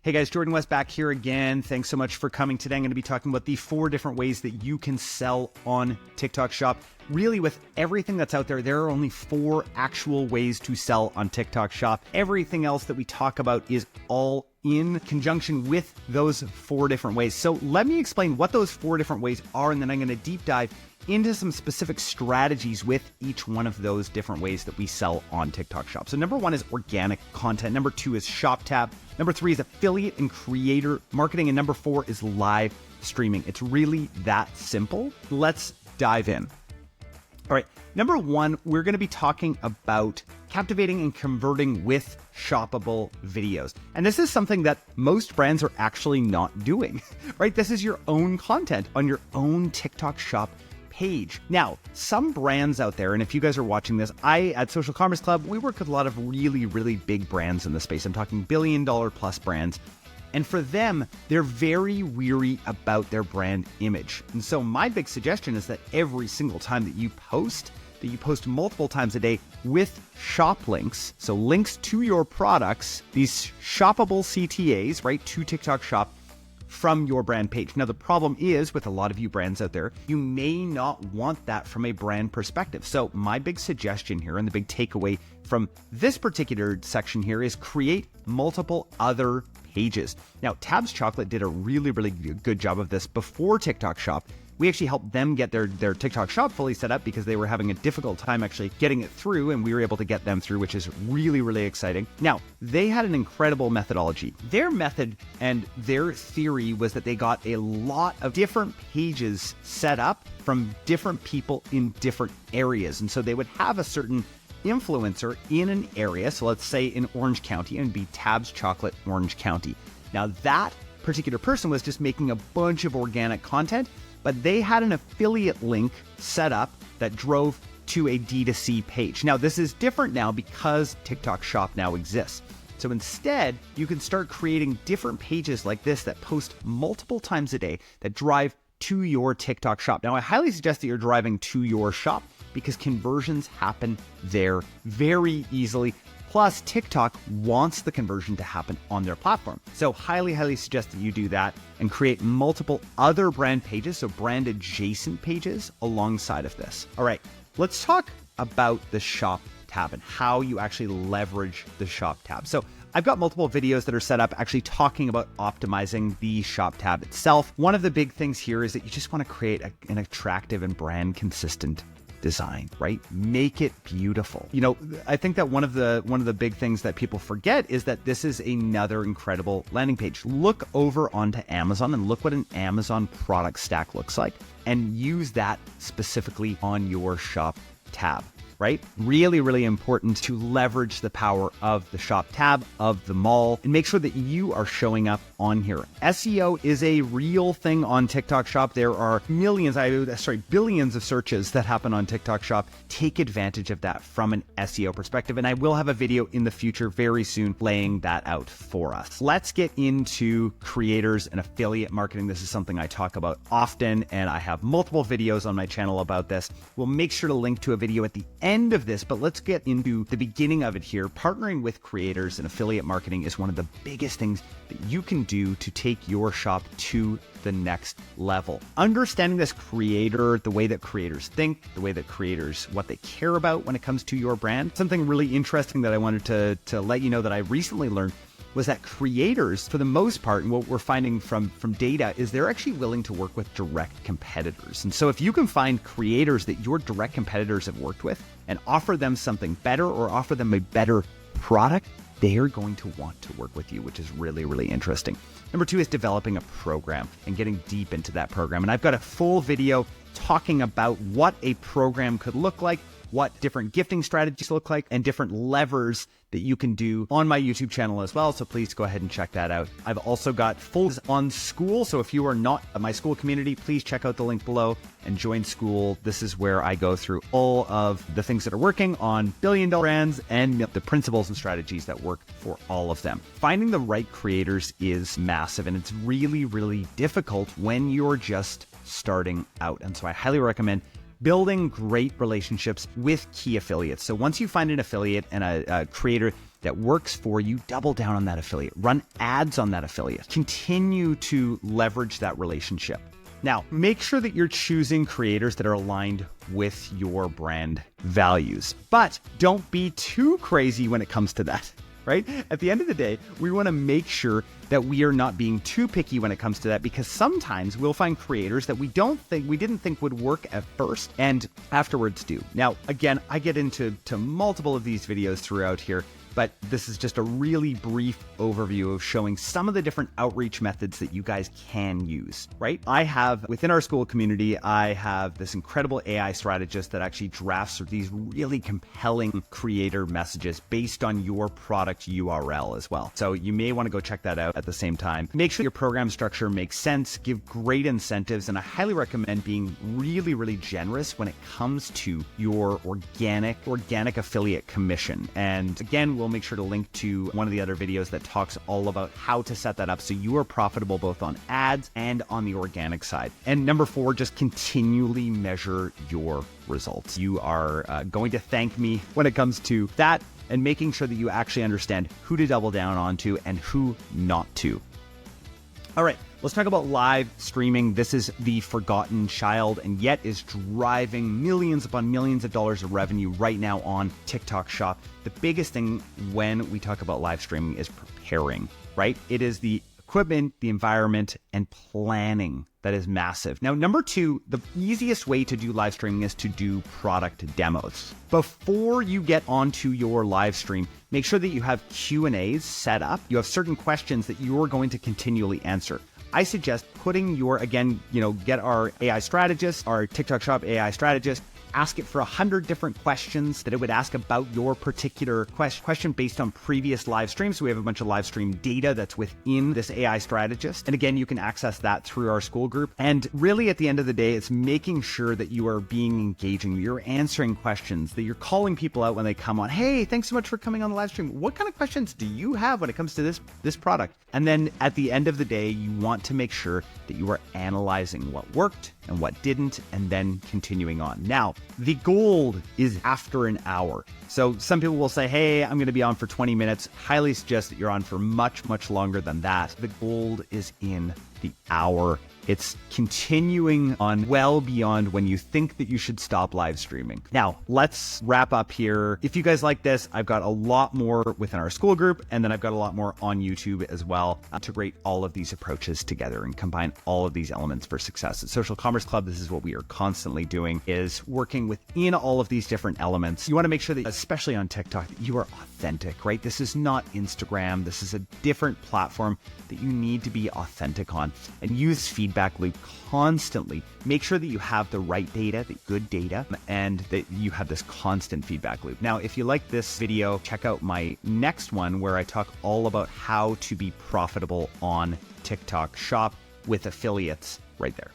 Hey guys, Jordan West back here again. Thanks so much for coming today. I'm going to be talking about the 4 different ways that you can sell on TikTok Shop. Really, with everything that's out there, there are only 4 actual ways to sell on TikTok Shop. Everything else that we talk about is all in conjunction with those 4 different ways. So let me explain what those 4 different ways are, and then I'm going to deep dive into some specific strategies with each one of those different ways that we sell on TikTok Shop. So number 1 is organic content. Number 2 is Shop Tab. Number 3 is affiliate and creator marketing. And number 4 is live streaming. It's really that simple. Let's dive in. All right, number 1, we're going to be talking about captivating and converting with shoppable videos. And this is something that most brands are actually not doing, right? This is your own content on your own TikTok Shop page. Now, some brands out there, and if you guys are watching this, at Social Commerce Club, we work with a lot of really, really big brands in the space. I'm talking billion-dollar plus brands. And for them, they're very weary about their brand image. And so my big suggestion is that every single time that you post multiple times a day with shop links, so links to your products, these shoppable CTAs, right, to TikTok Shop, from your brand page. Now, the problem is with a lot of you brands out there, you may not want that from a brand perspective. So my big suggestion here and the big takeaway from this particular section here is create multiple other pages. Now, Tabs Chocolate did a really, really good job of this before TikTok Shop. We actually helped them get their TikTok Shop fully set up because they were having a difficult time actually getting it through, and we were able to get them through, which is really, really exciting. Now, they had an incredible methodology. Their method and their theory was that they got a lot of different pages set up from different people in different areas. And so they would have a certain influencer in an area. So let's say in Orange County, and be Tabs Chocolate Orange County. Now, that particular person was just making a bunch of organic content, but they had an affiliate link set up that drove to a D2C page. Now, this is different now because TikTok Shop now exists. So instead, you can start creating different pages like this that post multiple times a day that drive to your TikTok Shop. Now, I highly suggest that you're driving to your shop because conversions happen there very easily. Plus, TikTok wants the conversion to happen on their platform. So highly, highly suggest that you do that and create multiple other brand pages, so brand adjacent pages alongside of this. All right, let's talk about the Shop Tab and how you actually leverage the Shop Tab. So I've got multiple videos that are set up actually talking about optimizing the Shop Tab itself. One of the big things here is that you just want to create an attractive and brand consistent design, right? Make it beautiful. You know, I think that one of the big things that people forget is that this is another incredible landing page. Look over onto Amazon and look what an Amazon product stack looks like, and use that specifically on your Shop Tab, right? Really, really important to leverage the power of the Shop Tab, of the mall, and make sure that you are showing up on here. SEO is a real thing on TikTok Shop. There are billions of searches that happen on TikTok Shop. Take advantage of that from an SEO perspective. And I will have a video in the future very soon laying that out for us. Let's get into creators and affiliate marketing. This is something I talk about often, and I have multiple videos on my channel about this. We'll make sure to link to a video at the end of this, but let's get into the beginning of it here. Partnering with creators and affiliate marketing is one of the biggest things that you can do to take your shop to the next level. Understanding this creator, the way that creators think, the way that creators, what they care about when it comes to your brand. Something really interesting that I wanted to let you know that I recently learned was that creators, for the most part, and what we're finding from data, is they're actually willing to work with direct competitors. And so if you can find creators that your direct competitors have worked with and offer them something better or offer them a better product, they are going to want to work with you, which is really, really interesting. Number 2 is developing a program and getting deep into that program. And I've got a full video talking about what a program could look like, what different gifting strategies look like, and different levers that you can do on my YouTube channel as well. So please go ahead and check that out. I've also got full on School. So if you are not at my School community, please check out the link below and join School. This is where I go through all of the things that are working on billion-dollar brands and the principles and strategies that work for all of them. Finding the right creators is massive, and it's really, really difficult when you're just starting out. And so I highly recommend building great relationships with key affiliates. So once you find an affiliate and a creator that works for you, double down on that affiliate, run ads on that affiliate, continue to leverage that relationship. Now, make sure that you're choosing creators that are aligned with your brand values, but don't be too crazy when it comes to that, right? At the end of the day, we want to make sure that we are not being too picky when it comes to that, because sometimes we'll find creators that we didn't think would work at first and afterwards do. Now, again, I get into multiple of these videos throughout here, but this is just a really brief overview of showing some of the different outreach methods that you guys can use, right? I have, within our school community, I have this incredible AI strategist that actually drafts these really compelling creator messages based on your product URL as well. So you may want to go check that out at the same time. Make sure your program structure makes sense, give great incentives, and I highly recommend being really, really generous when it comes to your organic affiliate commission. And again, we'll make sure to link to one of the other videos that talks all about how to set that up so you are profitable both on ads and on the organic side. And number 4, just continually measure your results. You are going to thank me when it comes to that, and making sure that you actually understand who to double down onto and who not to. All right, let's talk about live streaming. This is the forgotten child, and yet is driving millions upon millions of dollars of revenue right now on TikTok Shop. The biggest thing when we talk about live streaming is preparing, right? It is the equipment, the environment, and planning that is massive. Now, number 2, the easiest way to do live streaming is to do product demos. Before you get onto your live stream, make sure that you have Q&As set up. You have certain questions that you're going to continually answer. I suggest putting your, again, get our AI strategist, our TikTok Shop AI strategist, ask it for 100 different questions that it would ask about your particular question based on previous live streams. So we have a bunch of live stream data that's within this AI strategist. And again, you can access that through our school group. And really at the end of the day, it's making sure that you are being engaging, you're answering questions, that you're calling people out when they come on. Hey, thanks so much for coming on the live stream. What kind of questions do you have when it comes to this product? And then at the end of the day, you want to make sure that you are analyzing what worked and what didn't, and then continuing on. Now, the gold is after an hour. So some people will say, hey, I'm going to be on for 20 minutes. Highly suggest that you're on for much, much longer than that. The gold is in the hour. It's continuing on well beyond when you think that you should stop live streaming. Now, let's wrap up here. If you guys like this, I've got a lot more within our school group, and then I've got a lot more on YouTube as well. Integrate all of these approaches together and combine all of these elements for success. At Social Commerce Club, this is what we are constantly doing, is working within all of these different elements. You want to make sure that, especially on TikTok, that you are authentic, right? This is not Instagram. This is a different platform that you need to be authentic on, and use feedback loop constantly. Make sure that you have the right data, the good data, and that you have this constant feedback loop. Now, if you like this video, check out my next one where I talk all about how to be profitable on TikTok Shop with affiliates right there.